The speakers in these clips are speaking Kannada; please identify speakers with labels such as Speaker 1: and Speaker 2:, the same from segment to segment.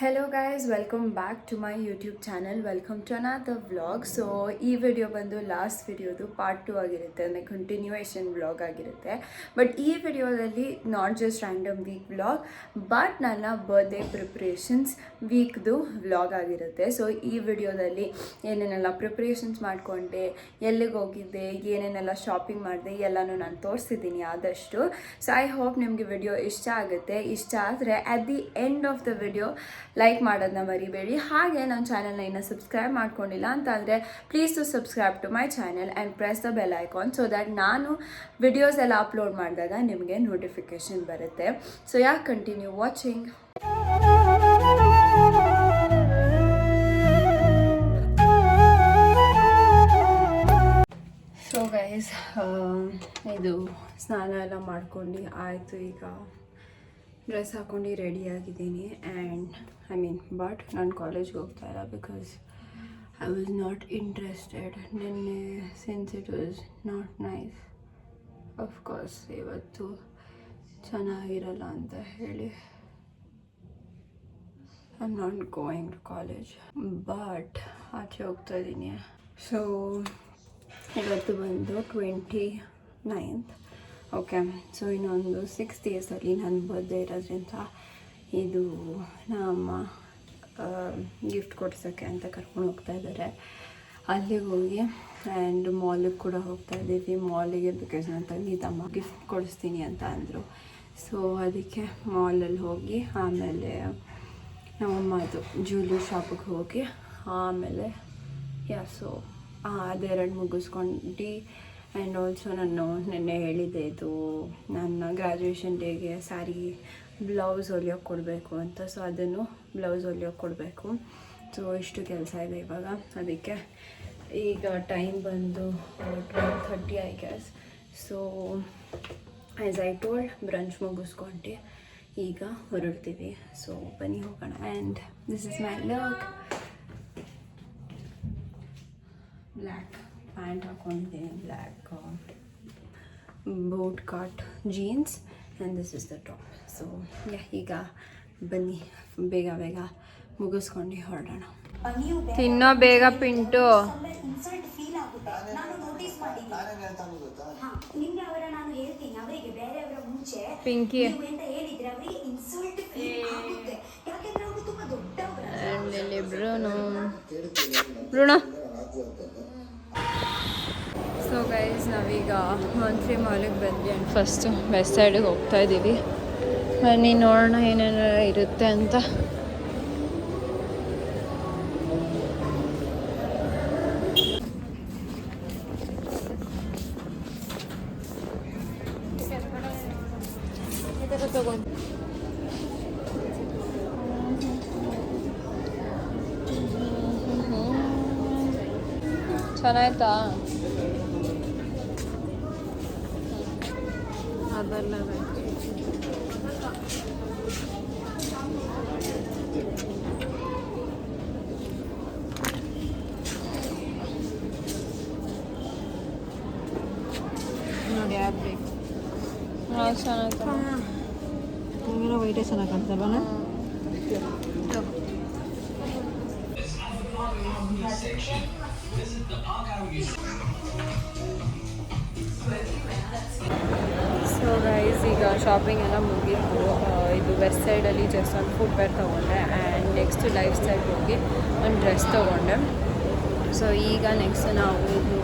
Speaker 1: Hello guys, welcome back to my YouTube channel. Welcome to another vlog. So ಈ ವಿಡಿಯೋ ಬಂದು ಲಾಸ್ಟ್ ವಿಡಿಯೋದು ಪಾರ್ಟ್ 2 ಆಗಿರುತ್ತೆ, ಅಂದರೆ ಕಂಟಿನ್ಯೂಯೇಷನ್ ವ್ಲಾಗ್ ಆಗಿರುತ್ತೆ. ಬಟ್ ಈ ವಿಡಿಯೋದಲ್ಲಿ not just random week vlog, but ನನ್ನ ಬರ್ಡೇ ಪ್ರಿಪ್ರೇಷನ್ಸ್ ವೀಕ್ದು ವ್ಲಾಗ್ ಆಗಿರುತ್ತೆ. ಸೊ ಈ ವಿಡಿಯೋದಲ್ಲಿ ಏನೇನೆಲ್ಲ ಪ್ರಿಪ್ರೇಷನ್ಸ್ ಮಾಡಿಕೊಂಡೆ, ಎಲ್ಲಿಗೆ ಹೋಗಿದ್ದೆ, ಏನೇನೆಲ್ಲ ಶಾಪಿಂಗ್ ಮಾಡಿದೆ ಎಲ್ಲನೂ ನಾನು ತೋರಿಸಿದ್ದೀನಿ ಆದಷ್ಟು. ಸೊ ಐ ಹೋಪ್ ನಿಮಗೆ ವಿಡಿಯೋ ಇಷ್ಟ ಆಗುತ್ತೆ. ಇಷ್ಟ ಆದರೆ at the end of the video like ಮಾಡೋದನ್ನ ಮರಿಬೇಡಿ. ಹಾಗೆ ನನ್ನ ಚಾನಲ್ನ ಇನ್ನೂ ಸಬ್ಸ್ಕ್ರೈಬ್ ಮಾಡ್ಕೊಂಡಿಲ್ಲ ಅಂತ ಅಂದರೆ please to subscribe to my channel and press the bell icon so that ನಾನು ವಿಡಿಯೋಸ್ ಎಲ್ಲ ಅಪ್ಲೋಡ್ ಮಾಡಿದಾಗ ನಿಮಗೆ ನೋಟಿಫಿಕೇಷನ್ ಬರುತ್ತೆ. ಸೊ ಯಾಕೆ ಕಂಟಿನ್ಯೂ ವಾಚಿಂಗ್. ಸೊ ಗೈಸ್, ಇದು ಸ್ನಾನ ಎಲ್ಲ ಮಾಡ್ಕೊಂಡು ಆಯಿತು. ಈಗ ಡ್ರೆಸ್ ಹಾಕ್ಕೊಂಡು ರೆಡಿಯಾಗಿದ್ದೀನಿ. ಆ್ಯಂಡ್ ಬಟ್ ನಾನು ಕಾಲೇಜ್ಗೆ ಹೋಗ್ತಾ ಇಲ್ಲ because I was not interested ನಿನ್ನೆ, since it was not nice. Of course ಇವತ್ತು ಚೆನ್ನಾಗಿರಲ್ಲ ಅಂತ ಹೇಳಿ I am not going to college, but ಆಚೆ ಹೋಗ್ತಾ ಇದ್ದೀನಿ. ಸೊ ಇವತ್ತು ಬಂದು 29th. ಓಕೆ, ಸೊ ಇನ್ನೊಂದು 6 ಡೇಸಲ್ಲಿ ನನ್ನ ಬರ್ಡೇ ಇರೋದ್ರಿಂದ ಇದು ನಮ್ಮ ಗಿಫ್ಟ್ ಕೊಡ್ಸೋಕ್ಕೆ ಅಂತ ಕರ್ಕೊಂಡು ಹೋಗ್ತಾ ಇದ್ದಾರೆ. ಅಲ್ಲಿಗೆ ಹೋಗಿ ಆ್ಯಂಡ್ ಮಾಲಿಗೆ ಕೂಡ ಹೋಗ್ತಾ ಇದ್ದೀವಿ. ಮಾಲಿಗೆ ಬಿಕಾಸ್ ನನ್ನ ತಂಗಿ ತಮ್ಮ ಗಿಫ್ಟ್ ಕೊಡಿಸ್ತೀನಿ ಅಂತ ಅಂದರು. ಸೊ ಅದಕ್ಕೆ ಮಾಲಲ್ಲಿ ಹೋಗಿ ಆಮೇಲೆ ನಮ್ಮಮ್ಮದು ಜ್ಯುವೆಲ್ರಿ ಶಾಪಿಗೆ ಹೋಗಿ ಆಮೇಲೆ ಸೊ ಅದೆರಡು ಮುಗಿಸ್ಕೊಂಡು. ಆ್ಯಂಡ್ ಆಲ್ಸೋ ನಾನು ನಿನ್ನೆ ಹೇಳಿದ್ದೆ, ಇದು ನನ್ನ ಗ್ರ್ಯಾಜುಯೇಷನ್ ಡೇಗೆ ಸ್ಯಾರಿ ಬ್ಲೌಸ್ ಹೊಲಿಯೋಕ್ಕೆ ಕೊಡಬೇಕು ಅಂತ. ಸೊ ಅದನ್ನು ಬ್ಲೌಸ್ ಹೊಲಿಯೋಕ್ಕೆ ಕೊಡಬೇಕು. ಸೊ ಇಷ್ಟು ಕೆಲಸ ಇದೆ ಇವಾಗ. ಅದಕ್ಕೆ ಈಗ ಟೈಮ್ ಬಂದು 12:30 I guess. So as I told, brunch ಮುಗಿಸ್ಕೊಂಡು ಈಗ ಹೊರಡ್ತೀವಿ. ಸೊ ಬನ್ನಿ ಹೋಗೋಣ. And this is my look. Black pant ಹಾಕ್ಕೊಂಡಿದ್ದೀನಿ, black boot cut jeans and this is the top. So ಈಗ ಬನ್ನಿ ಬೇಗ ಬೇಗ ಮುಗಿಸ್ಕೊಂಡು ಹೊರಡೋಣ. ತಿನ್ನೋ ಬೇಗ Pintu. Pinky Bruno. So guys, ನಾವೀಗ ಮಂತ್ರಿ ಮಾಲಿಗೆ ಬಂದ್ವಿ ಆ್ಯಂಡ್ ಫಸ್ಟು ವೆಸ್ಟ್ ಸೈಡಿಗೆ ಹೋಗ್ತಾ ಇದ್ದೀವಿ. ಬನ್ನಿ ನೋಡೋಣ ಏನೇನು ಇರುತ್ತೆ ಅಂತ. ಚೆನ್ನಾಯ್ತಾ? ಅದಲ್ಲ ನೋಡಿ, ಯಾರು ಬೇಕು? ಚೆನ್ನಾಯ್ತಾ? ನಿಮಗೆಲ್ಲ ವೈಟೇ ಚೆನ್ನಾಗಿ ಕಾಣ್ತಲ್ವನ? ಸೊ ಗೈಸ್, ಈಗ ಶಾಪಿಂಗ್ ಎಲ್ಲ ಮುಗೀತು. ಇದು ವೆಸ್ಟ್ ಸೈಡಲ್ಲಿ ಜಸ್ಟ್ ಒಂದು ಫುಟ್ವೇರ್ ತೊಗೊಂಡೆ ಆ್ಯಂಡ್ ನೆಕ್ಸ್ಟ್ ಲೈಫ್ ಸ್ಟೈಲ್ ಹೋಗಿ ಒಂದು ಡ್ರೆಸ್ ತೊಗೊಂಡೆ. ಸೊ ಈಗ ನೆಕ್ಸ್ಟ್ ನಾವು ಇದು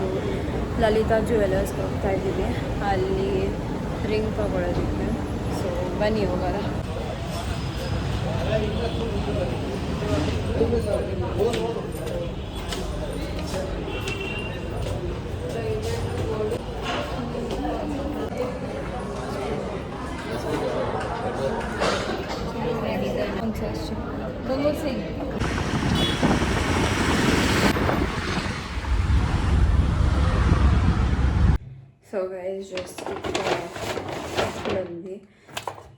Speaker 1: ಲಲಿತಾ ಜ್ಯುವೆಲರ್ಸ್ಗೆ ಹೋಗ್ತಾ ಇದ್ದೀವಿ, ಅಲ್ಲಿ ರಿಂಗ್ ತೊಗೊಳೋದಕ್ಕೆ. ಸೊ ಬನ್ನಿ ಹೋಗೋಣ. ಸೊ ಗೈಸ್, ಜಸ್ಟ್ ಬಂದು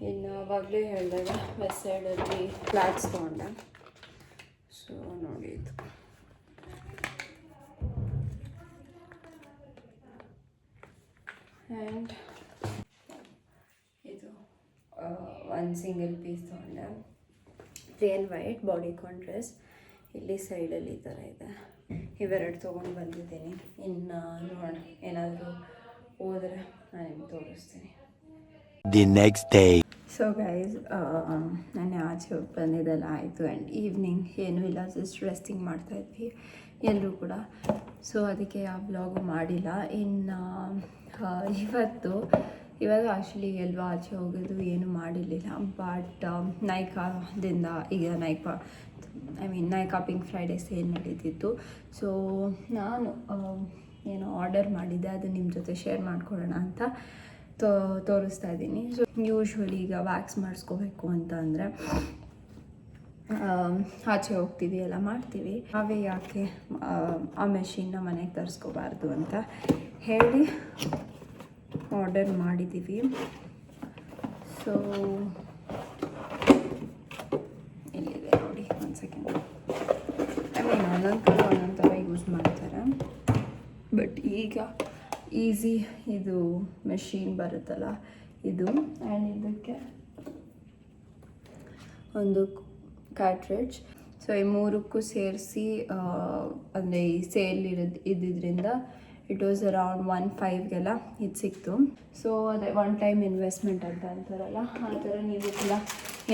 Speaker 1: ಇನ್ನು ಅವಾಗಲೇ ಹೇಳಿದಾಗ ವೆಸ್ಟ್ ಸೈಡಲ್ಲಿ ಫ್ಲ್ಯಾಟ್ಸ್ ತೊಗೊಂಡೆ. ಸೊ ನೋಡಿ, ಇದು ಆ್ಯಂಡ್ ಇದು ಒಂದು ಸಿಂಗಲ್ ಪೀಸ್ ತೊಗೊಂಡೆ. Plain white bodycon dress. ಇಲ್ಲಿ ಸೈಡಲ್ಲಿ ಈ ಥರ ಇದೆ. ಇವೆರಡು ತೊಗೊಂಡು ಬಂದಿದ್ದೀನಿ. ಇನ್ನು ನೋಡೋಣ, ಏನಾದರೂ ಹೋದರೆ ನಾನು ನಿಮ್ಗೆ ತೋರಿಸ್ತೀನಿ.
Speaker 2: The next day.
Speaker 1: So guys, ನಾನು ಆಚೆ ಹೋಗಿ ಬಂದಿದ್ದೆಲ್ಲ ಆಯಿತು. ಆ್ಯಂಡ್ ಈವ್ನಿಂಗ್ ಏನೂ ಇಲ್ಲ, ಜಸ್ಟ್ ರೆಸ್ಟಿಂಗ್ ಮಾಡ್ತಾಯಿದ್ವಿ ಎಲ್ಲರೂ ಕೂಡ. ಸೊ ಅದಕ್ಕೆ ಯಾವ ವ್ಲಾಗು ಮಾಡಿಲ್ಲ. ಇನ್ನು ಇವತ್ತು ಆ್ಯಕ್ಚುಲಿ ಎಲ್ಲೂ ಆಚೆ ಹೋಗೋದು ಏನು ಮಾಡಿರಲಿಲ್ಲ. ಬಟ್ ನೈಕಾದಿಂದ ಈಗ ನೈಕಾ ಪಿಂಕ್ ಫ್ರೈಡೇ ಸೇಲ್ ನಡೀತಿತ್ತು. ಸೊ ನಾನು ಏನು ಆರ್ಡರ್ ಮಾಡಿದ್ದೆ ಅದು ನಿಮ್ಮ ಜೊತೆ ಶೇರ್ ಮಾಡ್ಕೊಳ್ಳೋಣ ಅಂತ ತೋರಿಸ್ತಾ ಇದ್ದೀನಿ. ಸೊ ಯೂಶ್ವಲಿ ಈಗ ವ್ಯಾಕ್ಸ್ ಮಾಡಿಸ್ಕೋಬೇಕು ಅಂತ ಅಂದರೆ ಆಚೆ ಹೋಗ್ತೀವಿ, ಎಲ್ಲ ಮಾಡ್ತೀವಿ. ನಾವೇ ಯಾಕೆ ಆ ಮೆಷಿನ್ನ ಮನೆಗೆ ತರಿಸ್ಕೋಬಾರ್ದು ಅಂತ ಹೇಳಿ ಆರ್ಡರ್ ಮಾಡಿದ್ದೀವಿ. ಸೊ ಇಲ್ಲಿದೆ ನೋಡಿ, ಒಂದು ಸೆಕೆಂಡ್. ಒಂದೊಂದು ಥರ ಯೂಸ್ ಮಾಡ್ತಾರೆ. ಬಟ್ ಈಗ ಈಸಿ ಇದು ಮೆಷಿನ್ ಬರುತ್ತಲ್ಲ ಇದು. ಆ್ಯಂಡ್ ಇದಕ್ಕೆ ಒಂದು ಕ್ಯಾಟ್ರಿಡ್ಜ್. ಸೊ ಈ ಮೂರಕ್ಕೂ ಸೇರಿಸಿ ಅಂದರೆ ಈ ಸೇಲ್ ಇದ್ದಿದ್ದರಿಂದ ಇಟ್ ವಾಸ್ ಅರೌಂಡ್ 1.5 ಇದು ಸಿಕ್ತು. ಸೊ ಅದೇ ಒನ್ ಟೈಮ್ ಇನ್ವೆಸ್ಟ್ಮೆಂಟ್ ಅಂತ ಅಂತಾರಲ್ಲ, ಆ ಥರ ನೀವು ಕೂಡ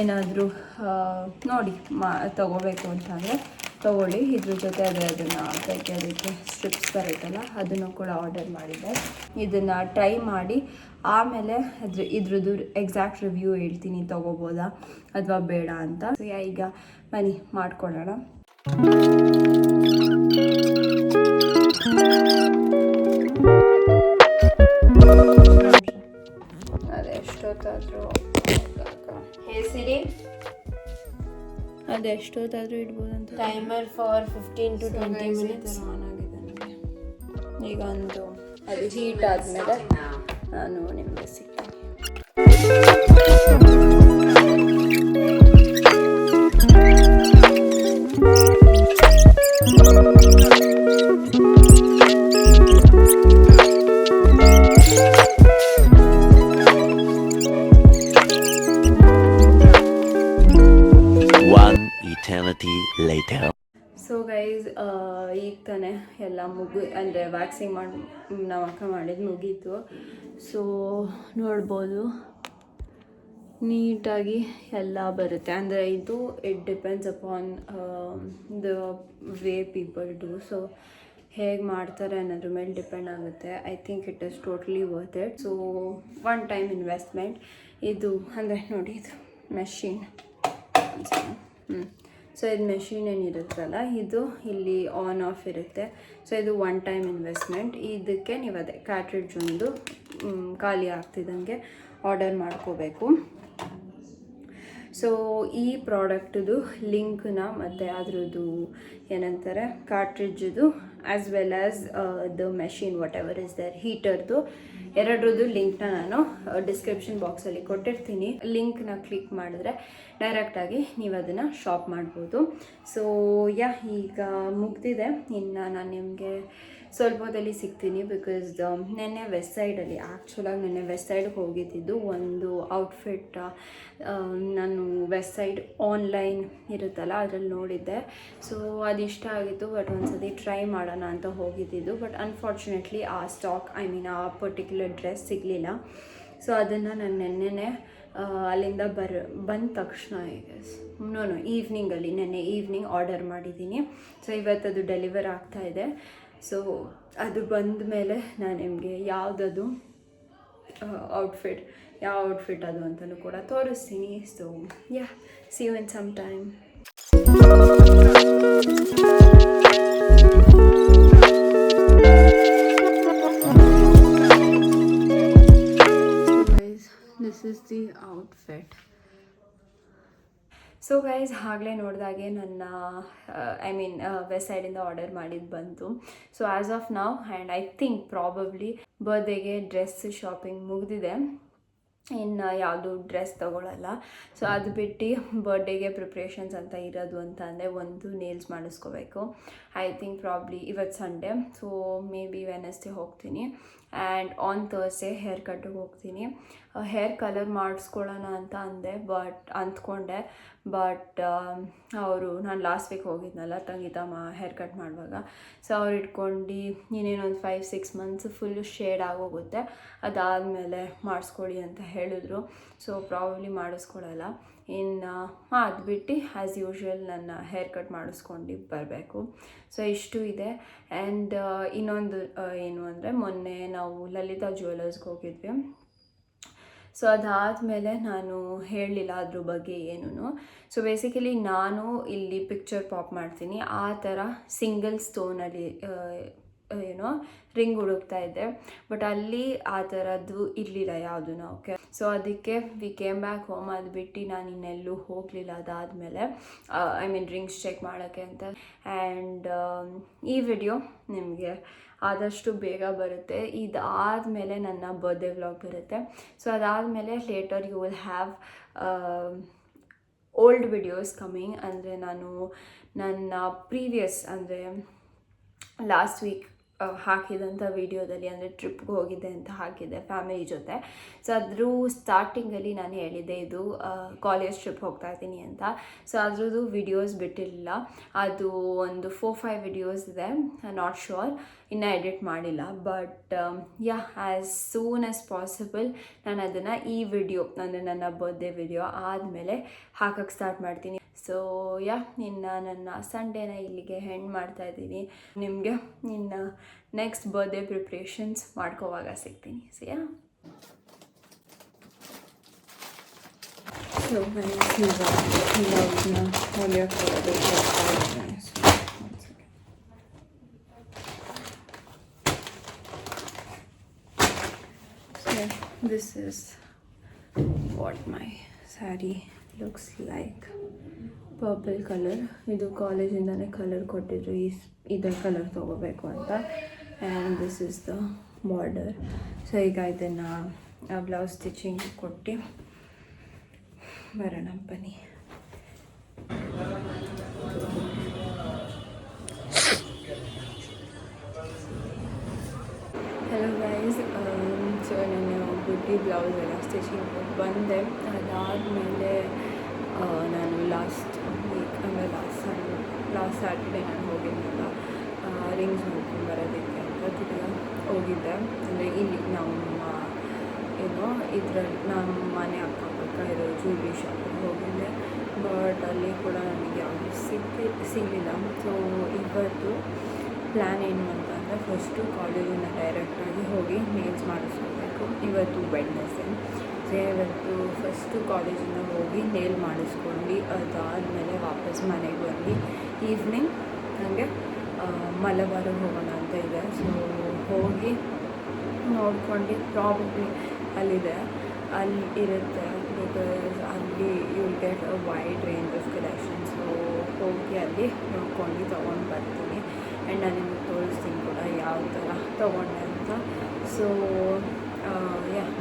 Speaker 1: ಏನಾದರೂ ನೋಡಿ ತೊಗೋಬೇಕು ಅಂತಂದರೆ ತೊಗೊಳ್ಳಿ. ಇದ್ರ ಜೊತೆ ಅದನ್ನು ತೆಗೆಯೋದಕ್ಕೆ ಸ್ಟ್ರಿಪ್ಸ್ ಬರುತ್ತಲ್ಲ, ಅದನ್ನು ಕೂಡ ಆರ್ಡರ್ ಮಾಡಿದ್ದೆ. ಇದನ್ನು ಟ್ರೈ ಮಾಡಿ ಆಮೇಲೆ ಇದ್ರದ್ದು ಎಕ್ಸಾಕ್ಟ್ ರಿವ್ಯೂ ಹೇಳ್ತೀನಿ, ತೊಗೋಬೋದಾ ಅಥವಾ ಬೇಡ ಅಂತ. ಸೊ ಈಗ ಬನ್ನಿ ಮಾಡ್ಕೊಳ್ಳೋಣ. ಅದೆಷ್ಟೊತ್ತಾದರೂ ಇಡ್ಬೋದಂತ.
Speaker 3: Timer for 15 to 20 minutes
Speaker 1: on ಆಗಿದೆ ನನಗೆ. ಈಗ ಒಂದು ಅದು ಹೀಟ್ ಆದಮೇಲೆ ನಾನು ನಿಮಗೆ ಸಿಗ್ತೀನಿ.
Speaker 2: Later.
Speaker 1: ಸೊ ಗೈಸ್, ಈಗ ತಾನೇ ಎಲ್ಲ ಅಂದರೆ ವ್ಯಾಕ್ಸಿಂಗ್ ನಮ್ಮ ಅಕ್ಕ ಮಾಡಿದ್ದು ಮುಗೀತು. ಸೊ ನೋಡ್ಬೋದು ನೀಟಾಗಿ ಎಲ್ಲ ಬರುತ್ತೆ. ಅಂದರೆ ಇದು it depends upon the way people do. So ಹೇಗೆ ಮಾಡ್ತಾರೆ ಅನ್ನೋದ್ರ ಮೇಲೆ ಡಿಪೆಂಡ್ ಆಗುತ್ತೆ. I think it is totally worth it. So one time investment ಇದು. ಅಂದರೆ ನೋಡಿ, ಇದು ಮೆಷಿನ್. ಸೊ ಇದು ಮೆಷಿನ್ ಏನಿರುತ್ತಲ್ಲ, ಇದು ಇಲ್ಲಿ ಆನ್ ಆಫ್ ಇರುತ್ತೆ. ಸೊ ಇದು ಒನ್ ಟೈಮ್ ಇನ್ವೆಸ್ಟ್ಮೆಂಟ್. ಇದಕ್ಕೆ ನೀವು ಅದೇ ಕ್ಯಾಟ್ರಿಡ್ಜ್ ಒಂದು ಖಾಲಿ ಆಗ್ತಿದ್ದಂಗೆ ಆರ್ಡರ್ ಮಾಡ್ಕೋಬೇಕು. ಸೊ ಈ ಪ್ರಾಡಕ್ಟದು ಲಿಂಕ್ನ ಮತ್ತು ಅದರದ್ದು ಏನಂತಾರೆ ಕಾರ್ಟ್ರಿಡ್ಜದು as well as the machine whatever is there ಹೀಟರ್ದು ಎರಡರದ್ದು ಲಿಂಕ್ನ ನಾನು ಡಿಸ್ಕ್ರಿಪ್ಷನ್ ಬಾಕ್ಸಲ್ಲಿ ಕೊಟ್ಟಿರ್ತೀನಿ. ಲಿಂಕ್ನ ಕ್ಲಿಕ್ ಮಾಡಿದ್ರೆ ಡೈರೆಕ್ಟಾಗಿ ನೀವು ಅದನ್ನು ಶಾಪ್ ಮಾಡ್ಬೋದು. ಸೊ ಈಗ ಮುಗ್ದಿದೆ. ಇನ್ನು ನಾನು ನಿಮಗೆ ಸ್ವಲ್ಪ ಹೊತ್ತಲ್ಲಿ ಸಿಗ್ತೀನಿ. ಬಿಕಾಸ್ ನೆನ್ನೆ ವೆಸ್ಟ್ ಸೈಡಲ್ಲಿ ಆ್ಯಕ್ಚುಲಾಗಿ ನೆನ್ನೆ ವೆಸ್ಟ್ ಸೈಡ್ಗೆ ಹೋಗಿದ್ದಿದ್ದು ಒಂದು ಔಟ್ಫಿಟ್ ನಾನು ವೆಸ್ಟ್ ಸೈಡ್ ಆನ್ಲೈನ್ ಇರುತ್ತಲ್ಲ ಅದರಲ್ಲಿ ನೋಡಿದ್ದೆ. ಸೊ ಅದು ಇಷ್ಟ ಆಗಿತ್ತು. ಬಟ್ ಒಂದ್ಸತಿ ಟ್ರೈ ಮಾಡೋಣ ಅಂತ ಹೋಗಿದ್ದಿದ್ದು. ಬಟ್ ಅನ್ಫಾರ್ಚುನೇಟ್ಲಿ ಆ ಸ್ಟಾಕ್ ಆ ಪರ್ಟಿಕ್ಯುಲರ್ ಡ್ರೆಸ್ ಸಿಗಲಿಲ್ಲ. ಸೊ ಅದನ್ನು ನಾನು ನೆನ್ನೆನೇ ಅಲ್ಲಿಂದ ಬಂದ ತಕ್ಷಣ ಈವ್ನಿಂಗಲ್ಲಿ ನೆನ್ನೆ ಈವ್ನಿಂಗ್ ಆರ್ಡರ್ ಮಾಡಿದ್ದೀನಿ. ಸೊ ಇವತ್ತದು ಡೆಲಿವರ್ ಆಗ್ತಾಯಿದೆ. ಸೊ ಅದು ಬಂದ ಮೇಲೆ ನಾನು ನಿಮಗೆ ಯಾವುದದು ಯಾವ ಔಟ್ಫಿಟ್ ಅದು ಅಂತಲೂ ಕೂಡ ತೋರಿಸ್ತೀನಿ. So see you in some time. This is the outfit. So guys, ಆಗಲೇ ನೋಡಿದಾಗೆ ನನ್ನ ವೆಸ್ಟ್ ಸೈಡಿಂದ ಆರ್ಡರ್ ಮಾಡಿದ್ದು ಬಂತು. So as of now and I think probably ಬರ್ಡೇಗೆ ಡ್ರೆಸ್ ಶಾಪಿಂಗ್ ಮುಗಿದಿದೆ. ಇನ್ನು ಯಾವುದು ಡ್ರೆಸ್ ತೊಗೊಳ್ಳಲ್ಲ. ಸೊ ಅದು ಬಿಟ್ಟು ಬರ್ಡೇಗೆ ಪ್ರಿಪ್ರೇಷನ್ಸ್ ಅಂತ ಇರೋದು ಅಂತ ಅಂದರೆ ಒಂದು ನೇಲ್ಸ್ ಮಾಡಿಸ್ಕೋಬೇಕು. ಐ ಥಿಂಕ್ ಪ್ರಾಬ್ಲಿ ಇವತ್ತು Sunday. So may be Wednesday ಹೋಗ್ತೀನಿ. ಆ್ಯಂಡ್ ಆನ್ ಥರ್ಸ್ಡೇ ಹೇರ್ ಕಟ್ಟಿಗೆ ಹೋಗ್ತೀನಿ. ಹೇರ್ ಕಲರ್ ಮಾಡಿಸ್ಕೊಳ್ಳೋಣ ಅಂತ ಅಂದ್ಕೊಂಡೆ, ಬಟ್ ಅವರು ನಾನು ಲಾಸ್ಟ್ ವೀಕ್ ಹೋಗಿದ್ನಲ್ಲ ತಂಗಿತಮ್ಮ ಹೇರ್ ಕಟ್ ಮಾಡುವಾಗ, ಸೊ ಅವ್ರು ಇಟ್ಕೊಂಡು ಇನ್ನೇನೊಂದು 5-6 ಮಂತ್ಸ್ ಫುಲ್ಲು ಶೇಡ್ ಆಗೋಗುತ್ತೆ, ಅದಾದಮೇಲೆ ಮಾಡಿಸ್ಕೊಳ್ಳಿ ಅಂತ ಹೇಳಿದ್ರು. ಸೊ ಪ್ರಾಬಬ್ಲಿ ಮಾಡಿಸ್ಕೊಳ್ಳಲ್ಲ. ಇನ್ನು ಅದು ಬಿಟ್ಟು ಆ್ಯಸ್ ಯೂಶ್ವಲ್ ನನ್ನ ಹೇರ್ ಕಟ್ ಮಾಡಿಸ್ಕೊಂಡು ಬರಬೇಕು. ಸೊ ಇಷ್ಟು ಇದೆ. ಆ್ಯಂಡ್ ಇನ್ನೊಂದು ಏನು ಅಂದರೆ, ಮೊನ್ನೆ ನಾವು ಲಲಿತಾ ಜ್ಯುವೆಲರ್ಸ್ಗೆ ಹೋಗಿದ್ವಿ. ಸೊ ಅದಾದಮೇಲೆ ನಾನು ಹೇಳಲಿಲ್ಲ ಅದ್ರ ಬಗ್ಗೆ ಏನೂ. ಸೊ ಬೇಸಿಕಲಿ ನಾನು ಇಲ್ಲಿ ಪಿಕ್ಚರ್ ಪಾಪ್ ಮಾಡ್ತೀನಿ, ಆ ಥರ ಸಿಂಗಲ್ ಸ್ಟೋನಲ್ಲಿ ಏನೋ ರಿಂಗ್ ಹುಡುಕ್ತಾ ಇದ್ದೆ, ಬಟ್ ಅಲ್ಲಿ ಆ ಥರದ್ದು ಇರಲಿಲ್ಲ ಯಾವುದೂ. ಓಕೆ, ಸೊ ಅದಕ್ಕೆ ವಿ ಕೇಮ್ ಬ್ಯಾಕ್ ಹೋಮ್. ಅದು ಬಿಟ್ಟು ನಾನು ಇನ್ನೆಲ್ಲೂ ಹೋಗಲಿಲ್ಲ ಅದಾದಮೇಲೆ, ಐ ಮೀನ್ ರಿಂಗ್ಸ್ ಚೆಕ್ ಮಾಡೋಕ್ಕೆ ಅಂತ. ಆ್ಯಂಡ್ ಈ ವಿಡಿಯೋ ನಿಮಗೆ ಆದಷ್ಟು ಬೇಗ ಬರುತ್ತೆ. ಇದಾದಮೇಲೆ ನನ್ನ ಬರ್ಡೇ ವ್ಲಾಗ್ ಬರುತ್ತೆ. ಸೊ ಅದಾದಮೇಲೆ later you will have old videos coming. ಅಂದರೆ ನಾನು ನನ್ನ ಪ್ರೀವಿಯಸ್ ಅಂದರೆ ಲಾಸ್ಟ್ ವೀಕ್ ಹಾಕಿದಂಥ ವಿಡಿಯೋದಲ್ಲಿ, ಅಂದರೆ ಟ್ರಿಪ್ಗೆ ಹೋಗಿದ್ದೆ ಅಂತ ಹಾಕಿದ್ದೆ ಫ್ಯಾಮಿಲಿ ಜೊತೆ. ಸೊ ಅದ್ರ ಸ್ಟಾರ್ಟಿಂಗಲ್ಲಿ ನಾನು ಹೇಳಿದ್ದೆ ಇದು ಕಾಲೇಜ್ ಟ್ರಿಪ್ ಹೋಗ್ತಾ ಇದ್ದೀನಿ ಅಂತ. ಸೊ ಅದ್ರದ್ದು ವಿಡಿಯೋಸ್ ಬಿಟ್ಟಿರಲಿಲ್ಲ. ಅದು ಒಂದು 4-5 ವಿಡಿಯೋಸ್ ಇದೆ, ನಾಟ್ ಶೋರ್, ಇನ್ನೂ ಎಡಿಟ್ ಮಾಡಿಲ್ಲ. But as soon as possible ನಾನು ಅದನ್ನು ಈ ವಿಡಿಯೋ, ಅಂದರೆ ನನ್ನ ಬರ್ಡೇ ವಿಡಿಯೋ ಆದಮೇಲೆ ಹಾಕಕ್ಕೆ ಸ್ಟಾರ್ಟ್ ಮಾಡ್ತೀನಿ. ಸೊ ಇನ್ನು ನನ್ನ ಸಂಡೇನ ಇಲ್ಲಿಗೆ ಹೆಂಡ್ ಮಾಡ್ತಾಯಿದ್ದೀನಿ. ನಿಮಗೆ ಇನ್ನು ನೆಕ್ಸ್ಟ್ ಬರ್ಡೇ ಪ್ರಿಪ್ರೇಷನ್ಸ್ ಮಾಡ್ಕೋವಾಗ ಸಿಗ್ತೀನಿ. So this is what my saree looks like. Purple colour, ಇದು ಕಾಲೇಜಿಂದನೇ ಕಲರ್ ಕೊಟ್ಟಿದ್ರು, ಇದೇ ಕಲರ್ ತೊಗೋಬೇಕು ಅಂತ. And this is the border. So ಈಗ ಇದನ್ನು ಬ್ಲೌಸ್ ಸ್ಟಿಚಿಂಗ್ ಕೊಟ್ಟು ಬರೋಣ ಬನ್ನಿ. ಹಲೋ ಗೈಸ್, ಸೊ ನಾನು ಬುಟ್ಟಿ ಬ್ಲೌಸ್ ಎಲ್ಲ ಸ್ಟಿಚಿಂಗ್ ಕೊಟ್ಟು ಬಂದೆ. ಅದಾದಮೇಲೆ ನಾನು ಲಾಸ್ಟ್ ವೀಕ್ ಅಂದರೆ ಲಾಸ್ಟ್ ಸ್ಯಾಟರ್ಡೇ ನಾನು ಹೋಗಿದ್ದೆನಲ್ಲ ರಿಂಗ್ಸ್ ನೋಡ್ಕೊಂಡು ಬರೋದಕ್ಕೆ ಅಂತ ತಿರ್ಗಿ ಹೋಗಿದ್ದೆ. ಅಂದರೆ ಇಲ್ಲಿ ನಮ್ಮ ನಮ್ಮ ಮನೆ ಅಕ್ಕಪಕ್ಕ ಇರೋ ಜ್ಯುವೆಲ್ರಿ ಶಾಪಿಗೆ ಹೋಗಿದ್ದೆ, ಬಟ್ ಅಲ್ಲಿ ಕೂಡ ನನಗೆ ಯಾವುದು ಸಿಗಲಿಲ್ಲ. ಸೊ ಇವತ್ತು ಪ್ಲ್ಯಾನ್ ಏನು ಅಂತಂದರೆ, ಫಸ್ಟು ಕಾಲೇಜಿಂದ ಡೈರೆಕ್ಟಾಗಿ ಹೋಗಿ ನೇಲ್ಸ್ ಮಾಡಿಸ್ಕೋಬೇಕು. ಇವತ್ತು ವೆಡ್ನೆಸ್ಡೇ. ಸೊ ಇವತ್ತು ಫಸ್ಟು ಕಾಲೇಜಿಂದ ಹೋಗಿ ನೇಲ್ ಮಾಡಿಸ್ಕೊಂಡು ಅದಾದಮೇಲೆ ವಾಪಸ್ ಮನೆಗೆ ಬಂದು ಈವ್ನಿಂಗ್ ನನಗೆ ಮಲಬಾರಿಗೆ ಹೋಗೋಣ ಅಂತ ಇದೆ. ಸೊ ಹೋಗಿ ನೋಡ್ಕೊಂಡು ಪ್ರಾಬಬ್ಲಿ ಅಲ್ಲಿ ಇರುತ್ತೆ, ಬಿಕಾಸ್ ಅಲ್ಲಿ you will get a wide range of collections. So ಹೋಗಿ ಅಲ್ಲಿ ನೋಡ್ಕೊಂಡು ತೊಗೊಂಡು ಬರ್ತೀನಿ. ಆ್ಯಂಡ್ ನಾನು ನಿಮಗೆ ತೋರಿಸ್ತೀನಿ ಕೂಡ ಯಾವ ಥರ ತೊಗೊಂಡೆ ಅಂತ. ಸೊ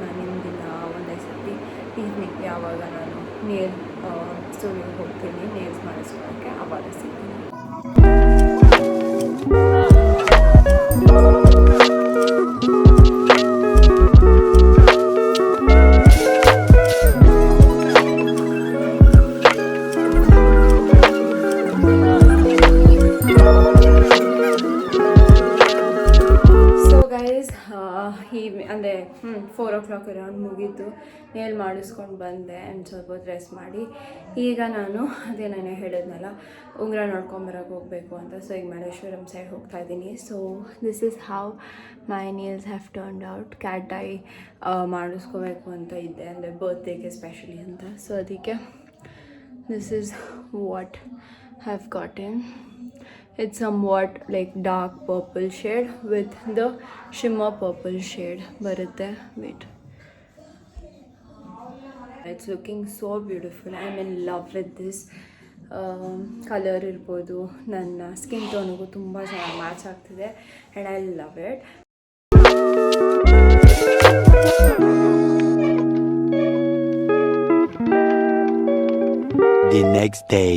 Speaker 1: ನಾನು ನಿಮಗಿನ್ನ ಒಂದೇ ಸರ್ತಿ ಈವ್ನಿಂಗ್ ಯಾವಾಗ ನಾನು ನೇಲ್ ಸ್ಟುಡಿಯೋಗೆ ಹೋಗ್ತೀನಿ ನೇಲ್ಸ್ ಮಾಡಿಸ್ಕೊಳ್ಳೋಕ್ಕೆ, ಆವಾಗ ಸಿಗ್ತೀನಿ. ಅಂದರೆ 4 o'clock ಅರೌಂಡ್ ಮುಗೀತು. ನೇಲ್ ಮಾಡಿಸ್ಕೊಂಡು ಬಂದೆ ಆ್ಯಂಡ್ ಸ್ವಲ್ಪ ಹೊತ್ತು ರೆಸ್ಟ್ ಮಾಡಿ ಈಗ ನಾನು ನಾನು ಹೇಳಿದ್ನಲ್ಲ ಉಂಗುರ ನೋಡ್ಕೊಂಬರೋಕೆ ಹೋಗಬೇಕು ಅಂತ. ಸೊ ಈಗ ಮಲ್ಲೇಶ್ವರಂ ಸೈಡ್ ಹೋಗ್ತಾ ಇದ್ದೀನಿ. So this is how my nails have turned out. Cat eye ಮಾಡಿಸ್ಕೋಬೇಕು ಅಂತ ಇದ್ದೆ, ಅಂದರೆ ಬರ್ತ್ಡೇಗೆ ಸ್ಪೆಷಲಿ ಅಂತ. ಸೊ ಅದಕ್ಕೆ this is what have gotten. It's somewhat like dark purple shade with the shimmer purple shade. Barutte, wait. It's looking so beautiful. I'm in love with this color. Irbodu nanna skin tone gu tumba ಚೆನ್ನಾಗಿ ಮ್ಯಾಚ್ ಆಗ್ತಿದೆ and I love it.
Speaker 2: The next day.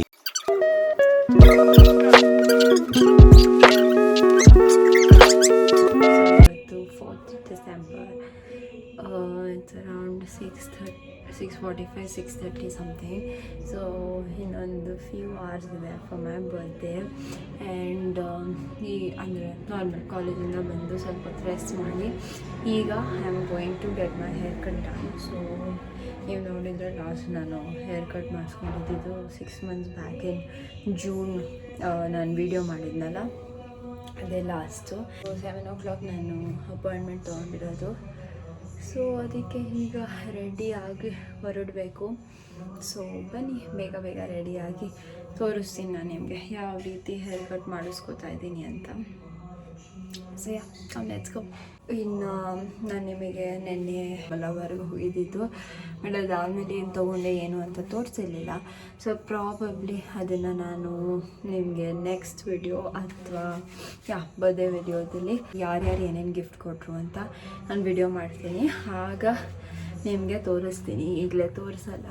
Speaker 1: 6:30 something. So ಇನ್ನೊಂದು ಫ್ಯೂ ಅವರ್ಸ್ ಇದೆ ಫಾರ್ ಮೈ ಬರ್ತ್ಡೇ. ಆ್ಯಂಡ್ ಈ ಅಂದರೆ ನಾರ್ಮಲ್ ಕಾಲೇಜಿಂದ ಬಂದು ಸ್ವಲ್ಪ ರೆಸ್ಟ್ ಮಾಡಿ ಈಗ I am going to get my hair cut done. So ನೀವು ನೋಡಿದರೆ ಲಾಸ್ಟ್ ನಾನು ಹೇರ್ ಕಟ್ ಮಾಡಿಸ್ಕೊಂಡಿದ್ದು 6 months ಬ್ಯಾಕ್ ಇನ್ ಜೂನ್. ನಾನು ವಿಡಿಯೋ ಮಾಡಿದ್ನಲ್ಲ ಅದೇ ಲಾಸ್ಟು. 7 o'clock ನಾನು ಅಪಾಯಿಂಟ್ಮೆಂಟ್ ತೊಗೊಂಡಿರೋದು. ಸೊ ಅದಕ್ಕೆ ಈಗ ರೆಡಿಯಾಗಿ ಹೊರಡಬೇಕು. ಸೊ ಬನ್ನಿ ಬೇಗ ಬೇಗ ರೆಡಿಯಾಗಿ ತೋರಿಸ್ತೀನಿ ನಾನು ನಿಮಗೆ ಯಾವ ರೀತಿ ಹೇರ್ ಕಟ್ ಮಾಡಿಸ್ಕೊತಾ ಇದ್ದೀನಿ ಅಂತ. So yeah let's go. ಇನ್ನು ನಾನು ನಿಮಗೆ ನೆನ್ನೆ ಹೊಲವರೆಗೂ ಹೋಗಿದ್ದಿದ್ದು, ಬಟ್ ಅದಾದಮೇಲೆ ಏನು ತೊಗೊಂಡೆ ಏನು ಅಂತ ತೋರಿಸಿರ್ಲಿಲ್ಲ. ಸೊ ಪ್ರಾಬಬ್ಲಿ ಅದನ್ನು ನಾನು ನಿಮಗೆ ನೆಕ್ಸ್ಟ್ ವಿಡಿಯೋ ಅಥವಾ ಬರ್ಡೇ ವಿಡಿಯೋದಲ್ಲಿ ಯಾರ್ಯಾರು ಏನೇನು ಗಿಫ್ಟ್ ಕೊಟ್ಟರು ಅಂತ ನಾನು ವಿಡಿಯೋ ಮಾಡ್ತೀನಿ, ಆಗ ನಿಮಗೆ ತೋರಿಸ್ತೀನಿ. ಈಗಲೇ ತೋರಿಸಲ್ಲ.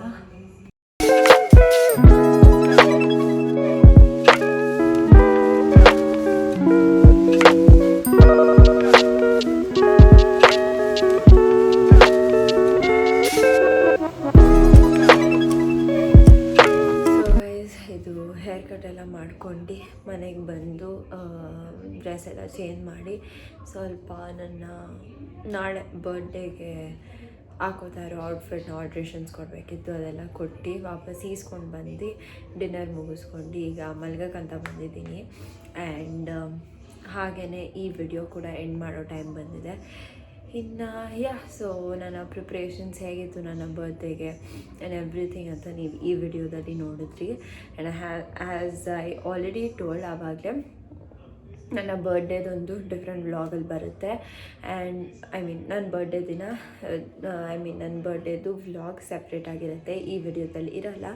Speaker 1: ಹೇರ್ ಕಟ್ ಎಲ್ಲ ಮಾಡ್ಕೊಂಡು ಮನೆಗೆ ಬಂದು ಡ್ರೆಸ್ ಎಲ್ಲ ಚೇಂಜ್ ಮಾಡಿ ಸ್ವಲ್ಪ ನನ್ನ ನಾಳೆ ಬರ್ಡೇಗೆ ಹಾಕೋತಾ ಇರೋ ಔಟ್ಫಿಟ್ನ ಆಲ್ಟ್ರೇಷನ್ಸ್ ಕೊಡಬೇಕಿತ್ತು, ಅದೆಲ್ಲ ಕೊಟ್ಟು ವಾಪಸ್ ಈಸ್ಕೊಂಡು ಬಂದು ಡಿನ್ನರ್ ಮುಗಿಸ್ಕೊಂಡು ಈಗ ಮಲ್ಗಕ್ಕಂತ ಬಂದಿದ್ದೀನಿ. ಆ್ಯಂಡ್ ಹಾಗೆಯೇ ಈ ವಿಡಿಯೋ ಕೂಡ ಎಂಡ್ ಮಾಡೋ ಟೈಮ್ ಬಂದಿದೆ. ಇನ್ನು ಸೊ ನನ್ನ ಪ್ರಿಪ್ರೇಷನ್ಸ್ ಹೇಗಿತ್ತು ನನ್ನ ಬರ್ತ್ಡೇಗೆ ಆ್ಯಂಡ್ ಎವ್ರಿಥಿಂಗ್ ಅಂತ ನೀವು ಈ ವಿಡಿಯೋದಲ್ಲಿ ನೋಡಿದ್ರಿ. And as I already told, ಆವಾಗಲೇ ನನ್ನ ಬರ್ಡೇದೊಂದು ಡಿಫ್ರೆಂಟ್ ವ್ಲಾಗಲ್ಲಿ ಬರುತ್ತೆ. ಆ್ಯಂಡ್ ನನ್ನ ಬರ್ಡೇ ದಿನ ನನ್ನ ಬರ್ಡೇದು ವ್ಲಾಗ್ ಸಪ್ರೇಟ್ ಆಗಿರುತ್ತೆ, ಈ ವಿಡಿಯೋದಲ್ಲಿ ಇರೋಲ್ಲ.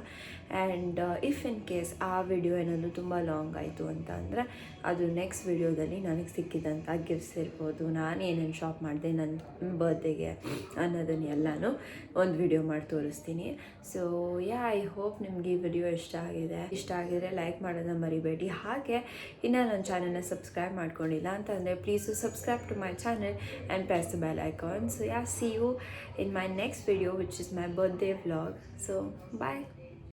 Speaker 1: ಆ್ಯಂಡ್ ಇಫ್ ಇನ್ ಕೇಸ್ ಆ ವಿಡಿಯೋ ಏನಾದರೂ ತುಂಬ ಲಾಂಗ್ ಆಯಿತು ಅಂತ ಅಂದರೆ ಅದು ನೆಕ್ಸ್ಟ್ ವಿಡಿಯೋದಲ್ಲಿ ನನಗೆ ಸಿಕ್ಕಿದಂಥ ಗಿಫ್ಟ್ಸ್ ಇರ್ಬೋದು, ನಾನು ಏನೇನು ಶಾಪ್ ಮಾಡಿದೆ ನನ್ನ ಬರ್ತ್ಡೇಗೆ ಅನ್ನೋದನ್ನ ಎಲ್ಲನೂ ಒಂದು ವಿಡಿಯೋ ಮಾಡಿ ತೋರಿಸ್ತೀನಿ. ಸೊ ಐ ಹೋಪ್ ನಿಮಗೆ ಈ ವಿಡಿಯೋ ಇಷ್ಟ ಆಗಿದ್ರೆ ಲೈಕ್ ಮಾಡೋದನ್ನ ಮರಿಬೇಡಿ. ಹಾಗೆ ಇನ್ನು ನನ್ನ ಚಾನಲ್ನ ಸಬ್ಸ್ಕ್ರೈಬ್ ಮಾಡ್ಕೊಂಡಿಲ್ಲ ಅಂತಂದರೆ please subscribe to my channel and press the bell icon. So see you in my next video, which is my birthday vlog. So bye.